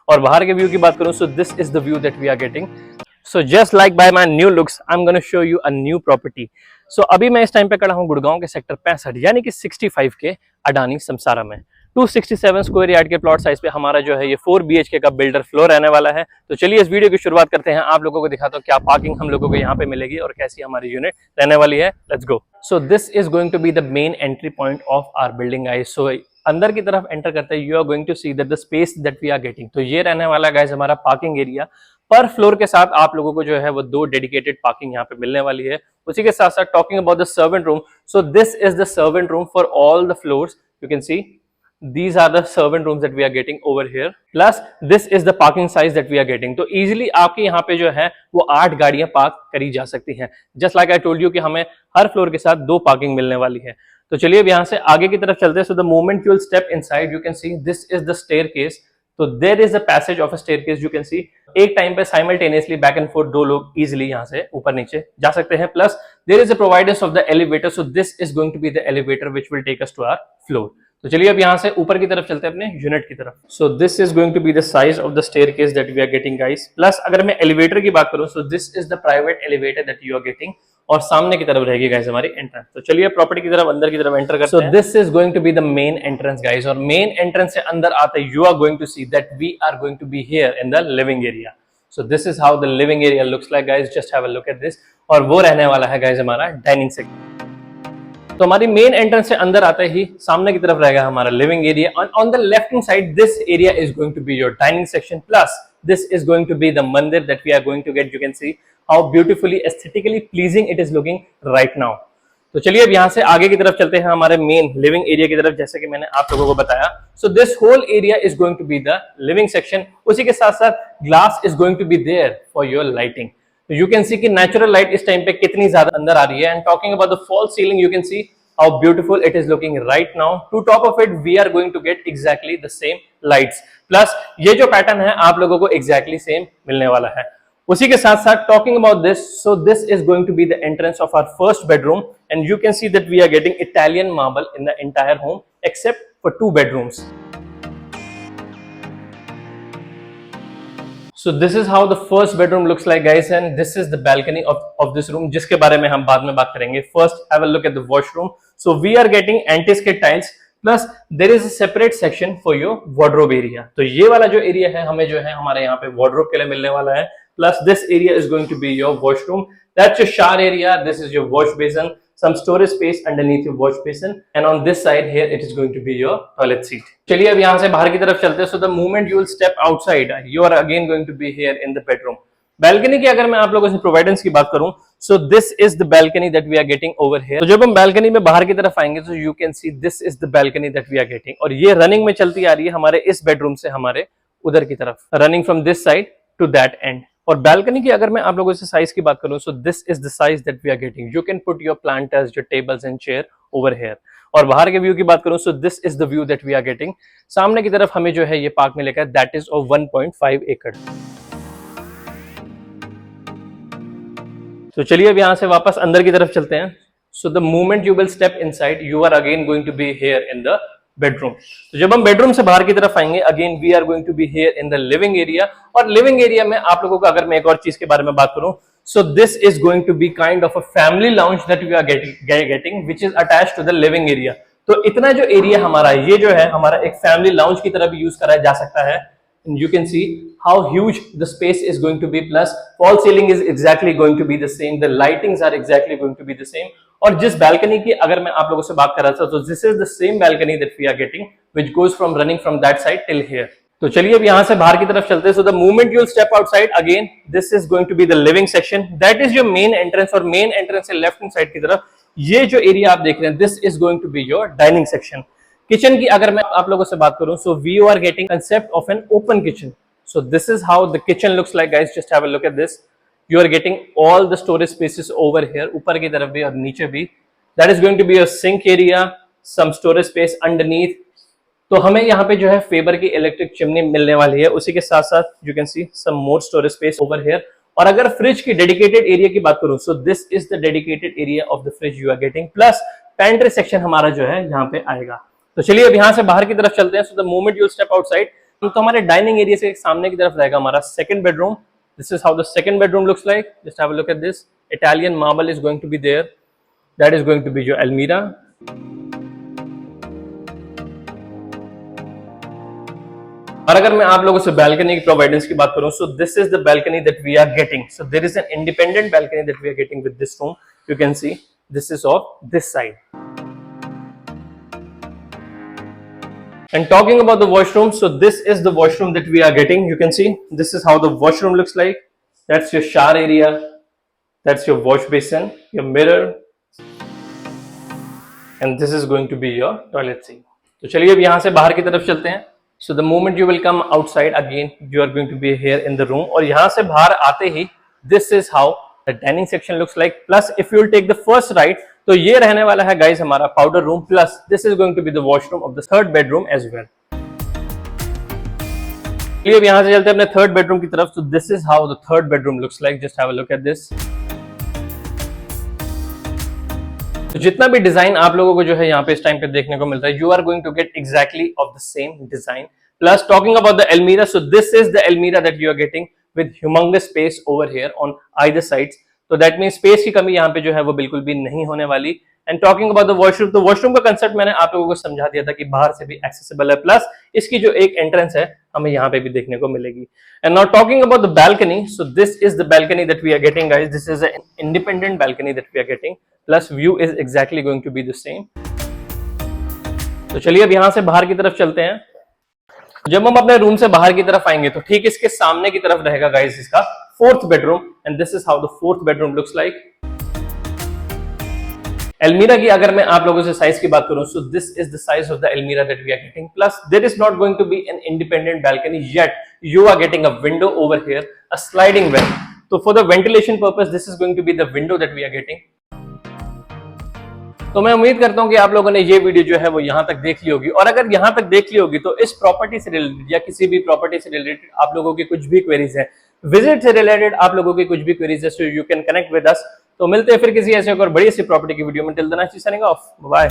और बाहर के व्यू की बात करूं, so this is the view that we are getting. So just like by my new looks I am gonna show you a new property. So अभी मैं इस टाइम पे खड़ा हूं गुड़गांव के सेक्टर 65 यानी कि 65 के अडानी समसारा में. 267 स्क्वायर यार्ड के प्लॉट साइज पे हमारा जो है ये 4 BHK का बिल्डर फ्लोर रहने वाला है. तो चलिए इस वीडियो की शुरुआत करते हैं. आप लोगों को दिखाता हूं क्या पार्किंग हम लोगों को यहाँ पे मिलेगी और कैसी हमारी यूनिट रहने वाली है. Let's go. So this is going to be the main entry point of our building guys. So अंदर की तरफ एंटर करते हैं you are going to see that the space that we are getting. तो ये रहने वाला गाइस हमारा पार्किंग एरिया. पर फ्लोर के साथ आप लोगों को जो है वो 2 डेडिकेटेड पार्किंग यहाँ पे मिलने वाली है. उसी के साथ साथ talking about the servant room, so this is the servant room for all the floors. You can C these are the servant rooms that we are getting over here, plus this is the parking size that we are getting. तो easily आपके यहाँ पे जो है वो 8 गाड़ियां park करी जा सकती हैं. Just like I told you कि हमें हर फ्लोर के साथ 2 पार्किंग मिलने वाली है. तो चलिए अब यहाँ से आगे की तरफ चलते हैं. So the moment you will step inside you can see this is the staircase. तो there is a passage of a staircase. You can see एक टाइम पे साइमल्टेनियसली बैक एंड फोर्थ 2 लोग इजिली यहाँ से ऊपर नीचे जा सकते हैं. Plus there is a providers of the elevator. So this is going to be the elevator which will take us to our floor. तो चलिए अब यहाँ से ऊपर की तरफ चलते हैं अपने यूनिट की तरफ. So this is going to be the size of the staircase that we are getting guys. Plus अगर मैं एलिवेटर की बात करूं, so this is the private elevator that you are getting. और सामने की तरफ रहेगी गाइस हमारी एंट्रेंस. तो चलिए प्रॉपर्टी की तरफ अंदर की तरफ एंटर करते हैं. So this is going to be the main entrance guys. और मेन एंट्रेंस से अंदर आते you are going to see that we are going to be here in the living area. So this is how the living area looks like guys. Just have a look at this. और वो रहने वाला है guys हमारा dining section. तो हमारी main entrance से अंदर आते ही सामने की तरफ रहेगा हमारा living area. On the left hand side this area is going to be your dining section. Plus this is going to be the mandir that we are going to get. You can see how beautifully aesthetically pleasing it is looking right now. तो चलिए अब यहाँ से आगे की तरफ चलते हैं हमारे मेन लिविंग एरिया की तरफ, जैसे कि मैंने आप लोगों को बताया. So this whole area is going to be the living section. उसी के साथ साथ glass is going to be there for your lighting. You can see कि नेचुरल लाइट इस टाइम पे कितनी ज्यादा अंदर आ रही है. And talking about the fall ceiling you can C how beautiful it is looking right now. To top of it we are going to get exactly the same lights. Plus ये जो pattern है आप लोगों को exactly same मिलने वाला है. उसी के साथ साथ talking about this, so this is going to be the entrance of our first bedroom and you can see that we are getting Italian marble in the entire home except for 2 bedrooms. So this is how the first bedroom looks like guys and this is the balcony of this room जिसके बारे में हम बाद में बात करेंगे. First have a look at the washroom. So we are getting anti-skid tiles plus there is a separate section for your wardrobe area. तो ये वाला जो एरिया है हमें जो है हमारे यहाँ पे wardrobe के लिए मिलने वाला है. Plus this area is going to be your washroom. That's your shower area. This is your wash basin. Some storage space underneath your wash basin and on this side here it is going to be your toilet seat. चलिए अब यहाँ से बाहर की तरफ चलते हैं. So the moment you will step outside, you are again going to be here in the bedroom. Balcony की अगर मैं आप लोगों से प्रोवाइडेंस की बात करूं, so this is the balcony that we are getting over here. तो जब हम बैल्कनी में बाहर की तरफ आएंगे तो you can see this is the balcony that we are getting. और ये रनिंग में चलती आ रही है हमारे इस बेडरूम से हमारे उधर की तरफ, running from this side to that end. और बैल्कनी की अगर मैं आप लोगों से साइज की बात करूं, so this is the size that we are getting. You can put your planters, your tables and chair over here. और बाहर के व्यू की बात करूं, so this is the view that we are getting. सामने की तरफ हमें जो है ये पार्क मिलेगा दैट इज ऑफ 1.5 एकड़. तो चलिए अब यहाँ से वापस अंदर की तरफ चलते हैं. So the moment you will step inside you are again going to be here in the bedroom. तो जब हम बेडरूम से बाहर की तरफ आएंगे again we are going to be here in the living area. और लिविंग एरिया में आप लोगों को अगर मैं एक और चीज के बारे में बात करूं, so this is going to be kind of a family lounge that we are getting which is attached to the living area. तो इतना जो एरिया हमारा ये जो है हमारा एक फैमिली लाउंज की तरह भी यूज करा जा सकता है. And you can see how huge the space is going to be. Plus fall ceiling is exactly going to be the same. The lightings are exactly going to be the same. और जिस balcony की अगर मैं आप लोगों से बात कर रहा था, तो this is the same balcony that we are getting, which goes from running from that side till here. तो चलिए अब यहाँ से बाहर की तरफ चलते हैं. So the moment you will step outside again, this is going to be the living section. That is your main entrance. और main entrance से left hand side की तरफ ये जो एरिया आप देख रहे हैं, this is going to be your dining section. Kitchen की अगर मैं आप लोगों से बात करूं, so we are getting concept of an open kitchen. So this is how the kitchen looks like guys. Just have a look at this. You are getting all the storage spaces over here, ऊपर की तरफ भी और नीचे भी. That is going to be your sink area, some storage space underneath. तो हमें यहाँ पे जो है फेबर की इलेक्ट्रिक चिमनी मिलने वाली है. उसी के साथ साथ you can see some more storage space over here. और अगर फ्रिज की डेडिकेटेड एरिया की बात करूं, so this is the dedicated area of the fridge you are getting. Plus pantry section हमारा जो है यहाँ पे आएगा. तो चलिए अब यहाँ से बाहर की तरफ चलते हैं. So the moment you step outside तो हमारे डाइनिंग एरिया से सामने की तरफ रहेगा हमारा second bedroom. This is how the second bedroom looks like. Just have a look at this. Italian marble is going to be there. That is going to be your अलमीरा. और अगर मैं आप लोगों से बैल्कनी की प्रोवाइडेंस की बात करूं, so this is the balcony that we are getting. So there is an independent balcony that we are getting with this room. You can see this is off this side. And talking about the washroom, so this is the washroom that we are getting. You can see this is how the washroom looks like. That's your shower area. That's your wash basin, your mirror, and this is going to be your toilet seat. तो चलिए अब यहाँ से बाहर की तरफ चलते हैं. So the moment you will come outside again, you are going to be here in the room. और यहाँ से बाहर आते ही this is how the dining section looks like. Plus if you will take the first right, तो ये रहने वाला है गाइस हमारा powder room. Plus this is going to be the washroom of the third bedroom as well. अब यहां से चलते हैं अपने थर्ड बेडरूम की तरफ. तो this is how the third bedroom looks like. Just have a look at this. तो जितना भी डिजाइन आप लोगों को जो है यहाँ पे इस टाइम पे देखने को मिलता है, you are going to get exactly of the same design. Plus talking about the अलमीरा, सो दिस इज द अलमीरा that you are getting with humungous space over here on either sides. तो that mean space की कमी यहाँ पे जो है वो बिल्कुल भी नहीं होने वाली. And talking about the washroom, तो वॉशरूम का कंसेप्ट मैंने आप लोगों को समझा दिया था कि बाहर से भी एक्सेसिबल है. प्लस इसकी जो एक एंट्रेंस है हमें यहाँ पे भी देखने को मिलेगी. And now talking about the balcony, so this is the balcony that we are getting guys. This is an independent balcony that we are getting. Plus view is exactly going to be the same. तो चलिए अब यहाँ से बाहर की तरफ चलते हैं. जब हम अपने रूम से बाहर की तरफ आएंगे तो ठीक इसके सामने की तरफ रहेगा गाइस इसका fourth bedroom. And this is how the fourth bedroom looks like. अलमीरा की अगर मैं आप लोगों से साइज की बात करूं, so this is the size of the अलमीरा that we are getting. Plus there is not going to be an independent balcony yet. You are getting a window over here, a sliding vent. तो for the ventilation purpose this is going to be the window that we are getting. तो मैं उम्मीद करता हूं कि आप लोगों ने ये वीडियो जो है वो यहां तक देख ली होगी. और अगर यहां तक देख ली होगी तो इस प्रॉपर्टी से रिलेटेड या किसी भी प्रॉपर्टी से रिलेटेड आप लोगों की कुछ भी क्वेरीज है, विजिट से रिलेटेड आप लोगों की कुछ भी क्वेरीज है, so you can connect with us. तो मिलते हैं फिर किसी ऐसे और बड़ी सी प्रॉपर्टी की वीडियो में. Till then I am signing off. Bye.